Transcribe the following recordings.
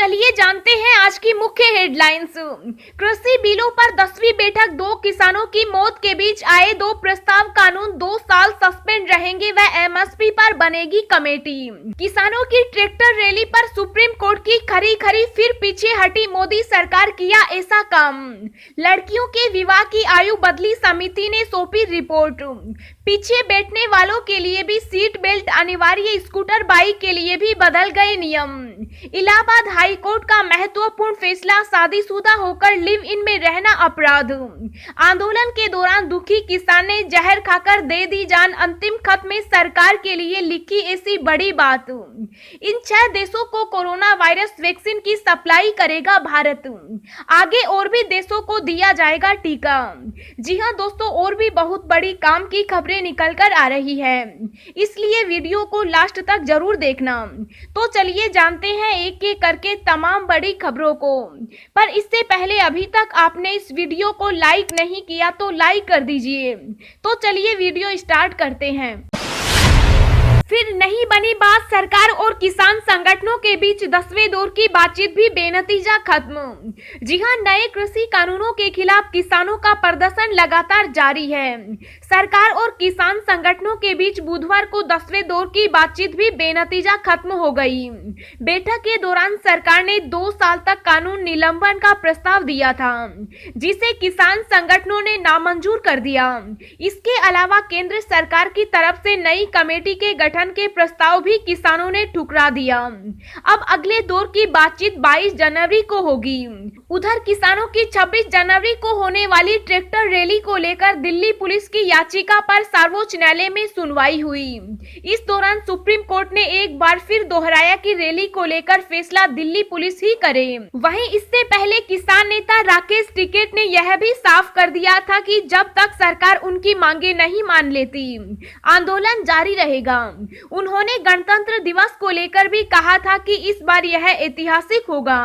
चलिए जानते हैं आज की मुख्य हेडलाइंस। कृषि बिलों पर 10वीं बैठक, 2 किसानों की मौत के बीच आए 2 प्रस्ताव, कानून 2 साल सस्पेंड रहेंगे व एमएसपी पर बनेगी कमेटी। किसानों की ट्रैक्टर रैली पर सुप्रीम कोर्ट की खरी खरी, फिर पीछे हटी मोदी सरकार, किया ऐसा काम। लड़कियों के विवाह की आयु बदली, समिति ने सौंपी रिपोर्ट। पीछे बैठने वालों के लिए भी सीट बेल्ट अनिवार्य, स्कूटर बाइक के लिए भी बदल गए नियम। इलाहाबाद हाई कोर्ट का महत्वपूर्ण फैसला, शादीशुदा होकर लिव इन में रहना अपराध। आंदोलन के दौरान दुखी किसान ने जहर खाकर दे दी जान, अंतिम खत में सरकार के लिए लिखी ऐसी बड़ी बात। इन 6 देशों को कोरोना वायरस वैक्सीन की सप्लाई करेगा भारत, आगे और भी देशों को दिया जाएगा टीका। जी हां दोस्तों, और भी बहुत बड़ी काम की खबरें निकल कर आ रही है, इसलिए वीडियो को लास्ट तक जरूर देखना। तो चलिए जानते हैं एक एक करके तमाम बड़ी खबरों को। पर इससे पहले अभी तक आपने इस वीडियो को लाइक नहीं किया तो लाइक कर दीजिए। तो चलिए वीडियो स्टार्ट करते हैं। फिर नहीं बनी बात, सरकार और किसान संगठनों के बीच 10वें दौर की बातचीत भी बेनतीजा खत्म। जी हां, नए कृषि कानूनों के खिलाफ किसानों का प्रदर्शन लगातार जारी है। सरकार और किसान संगठनों के बीच बुधवार को 10वें दौर की बातचीत भी बेनतीजा खत्म हो गई। बैठक के दौरान सरकार ने 2 साल तक कानून निलंबन का प्रस्ताव दिया था, जिसे किसान संगठनों ने नामंजूर कर दिया। इसके अलावा केंद्र सरकार की तरफ से नई कमेटी के गठन के प्रस्ताव भी किसानों ने ठुकरा दिया। अब अगले दौर की बातचीत 22 जनवरी को होगी। उधर किसानों की 26 जनवरी को होने वाली ट्रैक्टर रैली को लेकर दिल्ली पुलिस की याचिका पर सर्वोच्च न्यायालय में सुनवाई हुई। इस दौरान सुप्रीम कोर्ट ने एक बार फिर दोहराया कि रैली को लेकर फैसला दिल्ली पुलिस ही करे। वहीं इससे पहले किसान नेता राकेश टिकैत ने यह भी साफ कर दिया था कि जब तक सरकार उनकी मांगे नहीं मान लेती, आंदोलन जारी रहेगा। उन्होंने गणतंत्र दिवस को लेकर भी कहा था कि इस बार यह ऐतिहासिक होगा।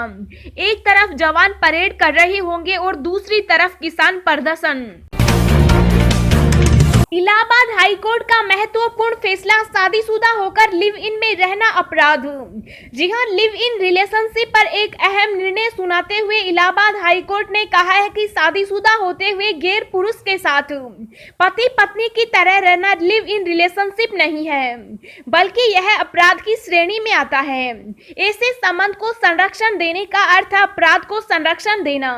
एक तरफ जवान परेड कर रहे होंगे और दूसरी तरफ किसान प्रदर्शन। इलाहाबाद हाई कोर्ट का महत्वपूर्ण फैसला, शादीशुदा होकर लिव इन में रहना अपराध। जी हां, लिव इन रिलेशनशिप पर एक अहम निर्णय सुनाते हुए इलाहाबाद हाई कोर्ट ने कहा है कि शादीशुदा होते हुए गैर पुरुष के साथ पति पत्नी की तरह रहना लिव इन रिलेशनशिप नहीं है, बल्कि यह अपराध की श्रेणी में आता है। ऐसे संबंध को संरक्षण देने का अर्थ है अपराध को संरक्षण देना।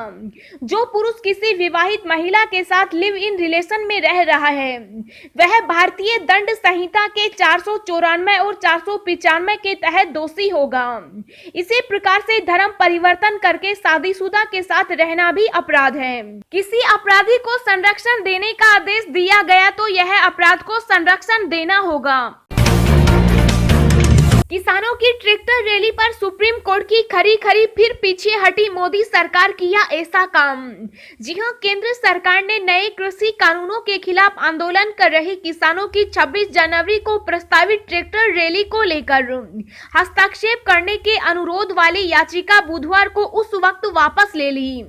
जो पुरुष किसी विवाहित महिला के साथ लिव इन रिलेशन में रह रहा है, वह भारतीय दंड संहिता के 494 और 495 के तहत दोषी होगा। इसी प्रकार से धर्म परिवर्तन करके शादीशुदा के साथ रहना भी अपराध है। किसी अपराधी को संरक्षण देने का आदेश दिया गया तो यह अपराध को संरक्षण देना होगा। किसानों की ट्रैक्टर रैली पर सुप्रीम कोर्ट की खरी खरी, फिर पीछे हटी मोदी सरकार, किया ऐसा काम। जी हां, केंद्र सरकार ने नए कृषि कानूनों के खिलाफ आंदोलन कर रहे किसानों की 26 जनवरी को प्रस्तावित ट्रैक्टर रैली को लेकर हस्तक्षेप करने के अनुरोध वाली याचिका बुधवार को उस वक्त वापस ले ली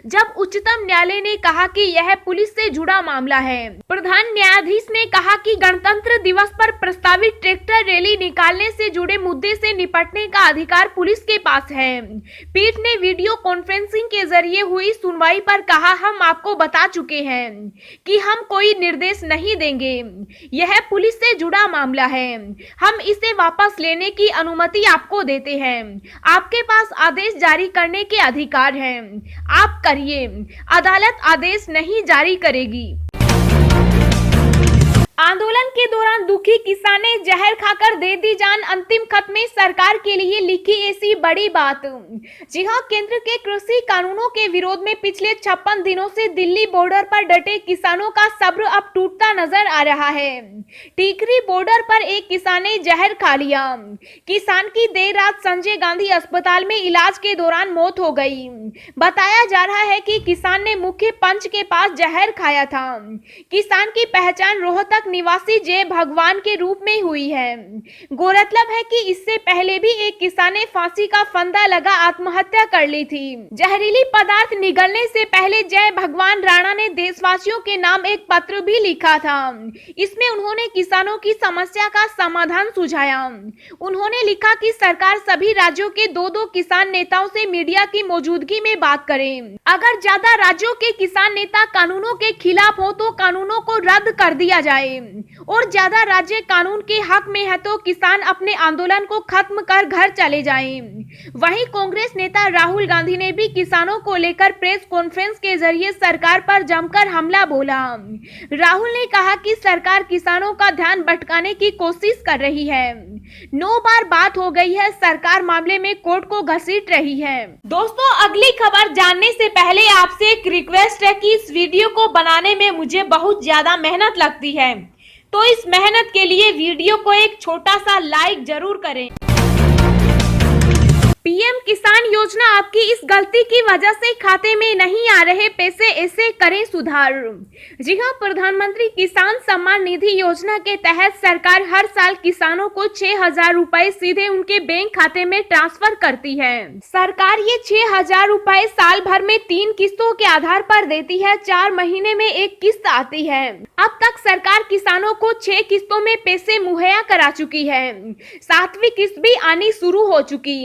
जब उच्चतम न्यायालय ने कहा कि यह पुलिस से जुड़ा मामला है। प्रधान न्यायाधीश ने कहा कि गणतंत्र दिवस पर प्रस्तावित ट्रैक्टर रैली निकालने से जुड़े मुद्दे से निपटने का अधिकार पुलिस के पास है। पीठ ने वीडियो कॉन्फ्रेंसिंग के जरिए हुई सुनवाई पर कहा, हम आपको बता चुके हैं कि हम कोई निर्देश नहीं देंगे। यह पुलिस से जुड़ा मामला है, हम इसे वापस लेने की अनुमति आपको देते हैं। आपके पास आदेश जारी करने के अधिकार हैं, आप करिए, अदालत आदेश नहीं जारी करेगी। आंदोलन के दौरान दुखी किसान ने जहर खाकर दे दी जान, अंतिम खत में सरकार के लिए लिखी ऐसी बड़ी बात। जी हां, केंद्र के कृषि कानूनों के विरोध में पिछले 56 दिनों से दिल्ली बॉर्डर पर डटे किसानों का सब्र अब टूटता नजर आ रहा है। टीकरी बॉर्डर पर एक किसान ने जहर खा लिया। किसान की देर रात संजय गांधी अस्पताल में इलाज के दौरान मौत हो गई। बताया जा रहा है कि किसान ने मुख्य पंच के पास जहर खाया था। किसान की पहचान रोहतक निवासी जय भगवान के रूप में हुई है। गौरतलब है कि इससे पहले भी एक किसान ने फांसी का फंदा लगा आत्महत्या कर ली थी। जहरीली पदार्थ निगलने से पहले जय भगवान राणा ने देशवासियों के नाम एक पत्र भी लिखा था। इसमें उन्होंने किसानों की समस्या का समाधान सुझाया। उन्होंने लिखा कि सरकार सभी राज्यों के दो किसान नेताओं से मीडिया की मौजूदगी में बात करे। अगर ज्यादा राज्यों के किसान नेता कानूनों के खिलाफ हो तो कानूनों को रद्द कर दिया जाए, और ज्यादा राज्य कानून के हक में है तो किसान अपने आंदोलन को खत्म कर घर चले जाएं। वहीं कांग्रेस नेता राहुल गांधी ने भी किसानों को लेकर प्रेस कॉन्फ्रेंस के जरिए सरकार पर जमकर हमला बोला। राहुल ने कहा कि सरकार किसानों का ध्यान भटकाने की कोशिश कर रही है। 9 बार बात हो गई है, सरकार मामले में कोर्ट को घसीट रही है। दोस्तों, अगली खबर जानने से पहले आपसे एक रिक्वेस्ट है कि इस वीडियो को बनाने में मुझे बहुत ज्यादा मेहनत लगती है, तो इस मेहनत के लिए वीडियो को एक छोटा सा लाइक जरूर करें। पीएम किसान योजना आपकी इस गलती की वजह से खाते में नहीं आ रहे पैसे, ऐसे करें सुधार। जी हां, प्रधानमंत्री किसान सम्मान निधि योजना के तहत सरकार हर साल किसानों को 6,000 रुपए सीधे उनके बैंक खाते में ट्रांसफर करती है। सरकार ये 6,000 रुपए साल भर में 3 किस्तों के आधार पर देती है। 4 महीने में एक किस्त आती है। अब तक सरकार किसानों को 6 किस्तों में पैसे मुहैया करा चुकी है। 7वीं किस्त भी आनी शुरू हो चुकी।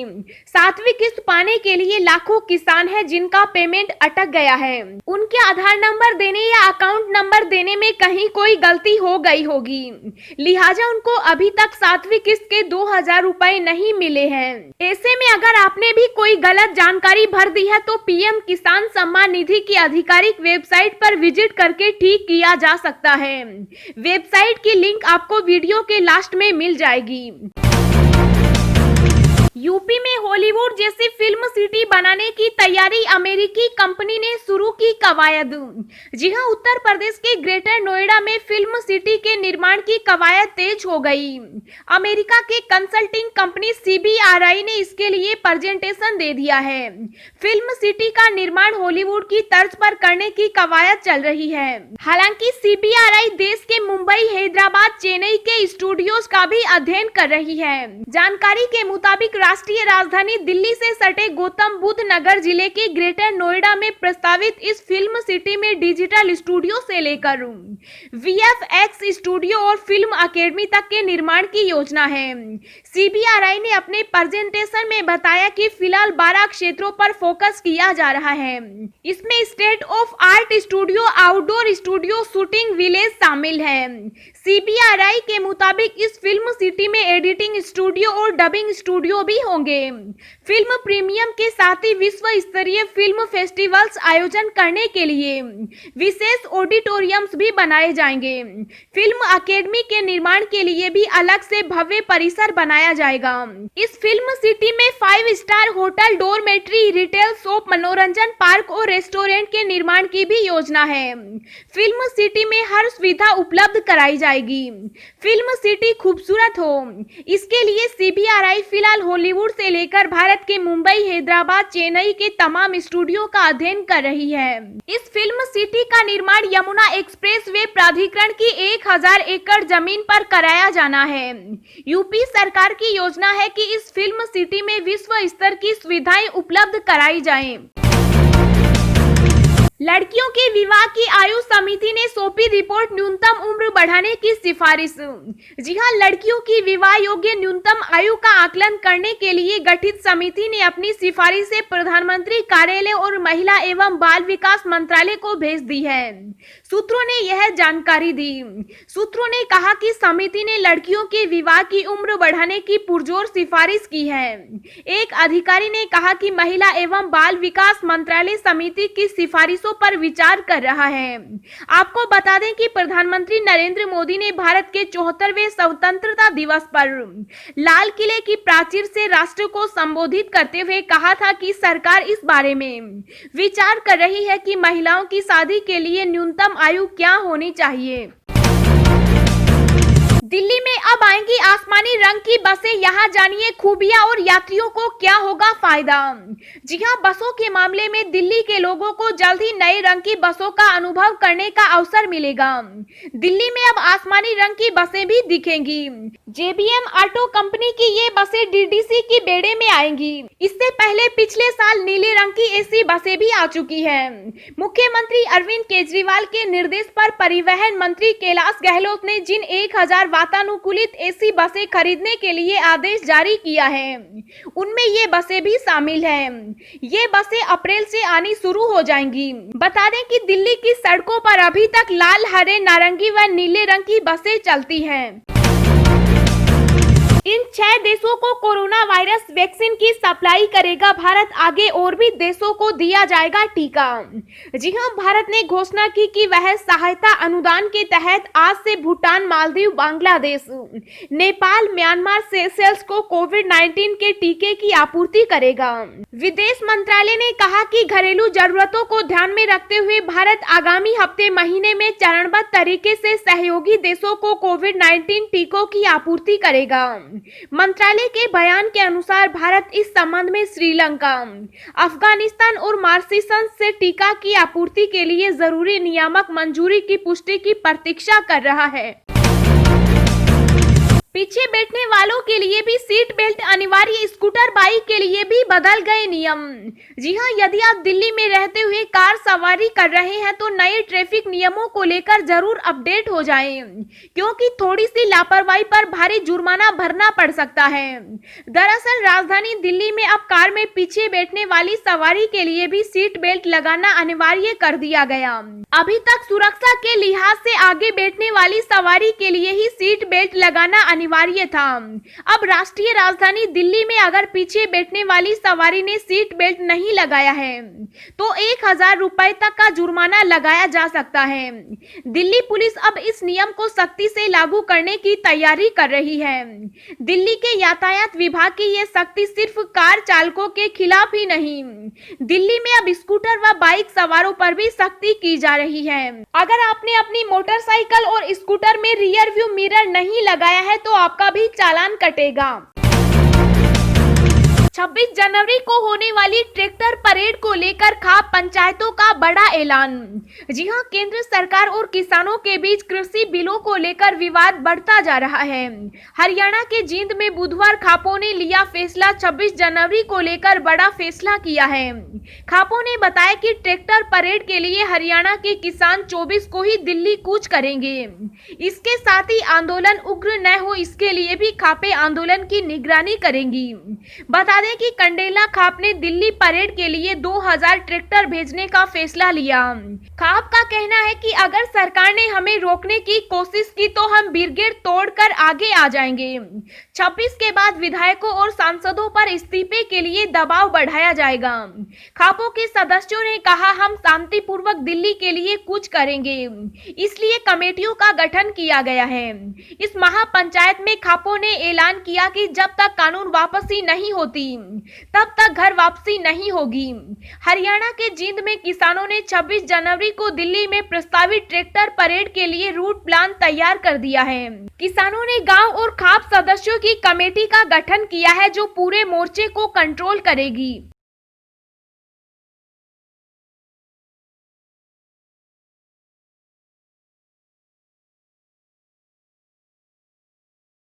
7वीं किस्त पाने के लिए लाखों किसान हैं जिनका पेमेंट अटक गया है। उनके आधार नंबर देने या अकाउंट नंबर देने में कहीं कोई गलती हो गई होगी, लिहाजा उनको अभी तक 7वीं किस्त के 2,000 रुपए नहीं मिले हैं। ऐसे में अगर आपने भी कोई गलत जानकारी भर दी है तो पीएम किसान सम्मान निधि की आधिकारिक वेबसाइट पर विजिट करके ठीक किया जा सकता है। वेबसाइट की लिंक आपको वीडियो के लास्ट में मिल जाएगी। यूपी में हॉलीवुड जैसी फिल्म सिटी बनाने की तैयारी अमेरिकी कंपनी ने शुरू की कवायद। जी हां, उत्तर प्रदेश के ग्रेटर नोएडा में फिल्म सिटी के निर्माण की कवायद तेज हो गई। अमेरिका के कंसल्टिंग कंपनी CBRI ने इसके लिए प्रेजेंटेशन दे दिया है। फिल्म सिटी का निर्माण हॉलीवुड की तर्ज पर करने की कवायद चल रही है। हालांकि CBRI देश के मुंबई, हैदराबाद, चेन्नई के स्टूडियोज का भी अध्ययन कर रही है। जानकारी के मुताबिक राष्ट्रीय राजधानी दिल्ली से सटे गौतम बुद्ध नगर जिले के ग्रेटर नोएडा में प्रस्तावित इस फिल्म सिटी में डिजिटल स्टूडियो से लेकर VFX स्टूडियो और फिल्म अकेडमी तक के निर्माण की योजना है। CBRI ने अपने प्रेजेंटेशन में बताया कि फिलहाल 12 क्षेत्रों पर फोकस किया जा रहा है। इसमें state of art studio, outdoor studio, shooting village शामिल है। CBRI के मुताबिक इस फिल्म सिटी में एडिटिंग स्टूडियो और डबिंग स्टूडियो भी होंगे। फिल्म प्रीमियम के साथ ही विश्व स्तरीय फिल्म फेस्टिवल्स आयोजन करने के लिए विशेष ऑडिटोरियम्स भी बनाए जाएंगे। फिल्म अकेडमी के निर्माण के लिए भी अलग से भव्य परिसर बनाया जाएगा। इस फिल्म सिटी में 5 star hotel, dormitory, retail shop, मनोरंजन पार्क और रेस्टोरेंट के निर्माण की भी योजना है। फिल्म सिटी में हर सुविधा उपलब्ध कराई जाएगी। फिल्म सिटी खूबसूरत हो, इसके लिए CBRI फिलहाल हॉलीवुड से लेकर भारत के मुंबई, हैदराबाद, चेन्नई के तमाम स्टूडियो का अध्ययन कर रही है। इस फिल्म सिटी का निर्माण यमुना एक्सप्रेस वे प्राधिकरण की 1,000 एकड़ जमीन पर कराया जाना है। यूपी सरकार की योजना है कि इस फिल्म सिटी में विश्व स्तर की सुविधाएं उपलब्ध कराई जाएं। लड़कियों के विवाह की आयु समिति ने सौंपी रिपोर्ट, न्यूनतम उम्र बढ़ाने की सिफारिश। जी हां, लड़कियों की विवाह योग्य न्यूनतम आयु का आकलन करने के लिए गठित समिति ने अपनी सिफारिशें प्रधानमंत्री कार्यालय और महिला एवं बाल विकास मंत्रालय को भेज दी है। सूत्रों ने यह जानकारी दी। सूत्रों ने कहा कि समिति ने लड़कियों के विवाह की उम्र बढ़ाने की पुरजोर सिफारिश की है। एक अधिकारी ने कहा कि महिला एवं बाल विकास मंत्रालय समिति की सिफारिशों पर विचार कर रहा है। आपको बता दें कि प्रधानमंत्री नरेंद्र मोदी ने भारत के 74वें स्वतंत्रता दिवस पर लाल किले की प्राचीर से राष्ट्र को संबोधित करते हुए कहा था कि सरकार इस बारे में विचार कर रही है कि महिलाओं की शादी के लिए न्यूनतम आयु क्या होनी चाहिए। दिल्ली में अब आएंगी आसमानी रंग की बसें, यहाँ जानिए खूबियां और यात्रियों को क्या होगा फायदा। जी हां, बसों के मामले में दिल्ली के लोगों को जल्द ही नए रंग की बसों का अनुभव करने का अवसर मिलेगा। दिल्ली में अब आसमानी रंग की बसें भी दिखेंगी। जेबीएम ऑटो कंपनी की ये बसें डीडीसी की बेड़े में आएंगी। इससे पहले पिछले साल नीले रंग की एसी बसें भी आ चुकी हैं। मुख्यमंत्री अरविंद केजरीवाल के निर्देश पर परिवहन मंत्री कैलाश गहलोत ने जिन 1000 वातानुकूलित एसी बसें खरीदने के लिए आदेश जारी किया है, उनमें ये बसें भी शामिल हैं। ये बसें अप्रैल से आनी शुरू हो जाएंगी। बता दें कि दिल्ली की सड़कों पर अभी तक लाल, हरे, नारंगी व नीले रंग की बसें चलती हैं। इन 6 देशों को कोरोना वायरस वैक्सीन की सप्लाई करेगा भारत। आगे और भी देशों को दिया जाएगा टीका। जी हां, भारत ने घोषणा की कि वह सहायता अनुदान के तहत आज से भूटान, मालदीव, बांग्लादेश, नेपाल, म्यांमार, सेशेल्स को कोविड-19 के टीके की आपूर्ति करेगा। विदेश मंत्रालय ने कहा कि घरेलू जरूरतों को ध्यान में रखते हुए भारत आगामी हफ्ते महीने में चरणबद्ध तरीके से सहयोगी देशों को कोविड-19 टीकों की आपूर्ति करेगा। मंत्रालय के बयान के अनुसार भारत इस संबंध में श्रीलंका, अफगानिस्तान और मॉरिशस से टीका की आपूर्ति के लिए जरूरी नियामक मंजूरी की पुष्टि की प्रतीक्षा कर रहा है। पीछे बैठने वालों के लिए भी सीट बेल्ट अनिवार्य। स्कूटर, बाइक के लिए भी बदल गए नियम। जी हां, यदि आप दिल्ली में रहते हुए कार सवारी कर रहे हैं तो नए ट्रैफिक नियमों को लेकर जरूर अपडेट हो जाएं, क्योंकि थोड़ी सी लापरवाही पर भारी जुर्माना भरना पड़ सकता है। दरअसल राजधानी दिल्ली में अब कार में पीछे बैठने वाली सवारी के लिए भी सीट बेल्ट लगाना अनिवार्य कर दिया गया। अभी तक सुरक्षा के लिहाज से आगे बैठने वाली सवारी के लिए ही सीट बेल्ट लगाना अनिवार्य था। अब राष्ट्रीय राजधानी दिल्ली में अगर पीछे बैठने वाली सवारी ने सीट बेल्ट नहीं लगाया है तो 1000 रुपए तक का जुर्माना लगाया जा सकता है। दिल्ली पुलिस अब इस नियम को सख्ती से लागू करने की तैयारी कर रही है। दिल्ली के यातायात विभाग की यह सख्ती सिर्फ कार चालकों के खिलाफ ही नहीं, दिल्ली में अब स्कूटर व बाइक सवारों पर भी सख्ती की जा रही है। अगर आपने अपनी मोटरसाइकिल और स्कूटर में रियर व्यू मिरर नहीं लगाया है तो आपका भी चालान कटेगा। 26 जनवरी को होने वाली ट्रैक्टर परेड को लेकर खाप पंचायतों का बड़ा ऐलान। जी हां, केंद्र सरकार और किसानों के बीच कृषि बिलों को लेकर विवाद बढ़ता जा रहा है। हरियाणा के जींद में बुधवार खापों ने लिया फैसला। 26 जनवरी को लेकर बड़ा फैसला किया है। खापों ने बताया कि ट्रैक्टर परेड के लिए हरियाणा के किसान 24 को ही दिल्ली कूच करेंगे। इसके साथ ही आंदोलन उग्र न हो, इसके लिए भी खापे आंदोलन की निगरानी करेंगी। बता दें कि कंडेला खाप ने दिल्ली परेड के लिए 2000 ट्रैक्टर भेजने का फैसला लिया। खाप का कहना है कि अगर सरकार ने हमें रोकने की कोशिश की तो हम ब्रिगेड तोड़कर आगे आ जाएंगे। 26 के बाद विधायकों और सांसदों पर इस्तीफे के लिए दबाव बढ़ाया जाएगा। खापों के सदस्यों ने कहा, हम शांतिपूर्वक दिल्ली के लिए कूच करेंगे, इसलिए कमेटियों का गठन किया गया है। इस महापंचायत में खापों ने ऐलान किया कि जब तक कानून वापसी नहीं होती तब तक घर वापसी नहीं होगी। हरियाणा के जींद में किसानों ने 26 जनवरी को दिल्ली में प्रस्तावित ट्रैक्टर परेड के लिए रूट प्लान तैयार कर दिया है। किसानों ने गांव और खाप सदस्यों की कमेटी का गठन किया है जो पूरे मोर्चे को कंट्रोल करेगी।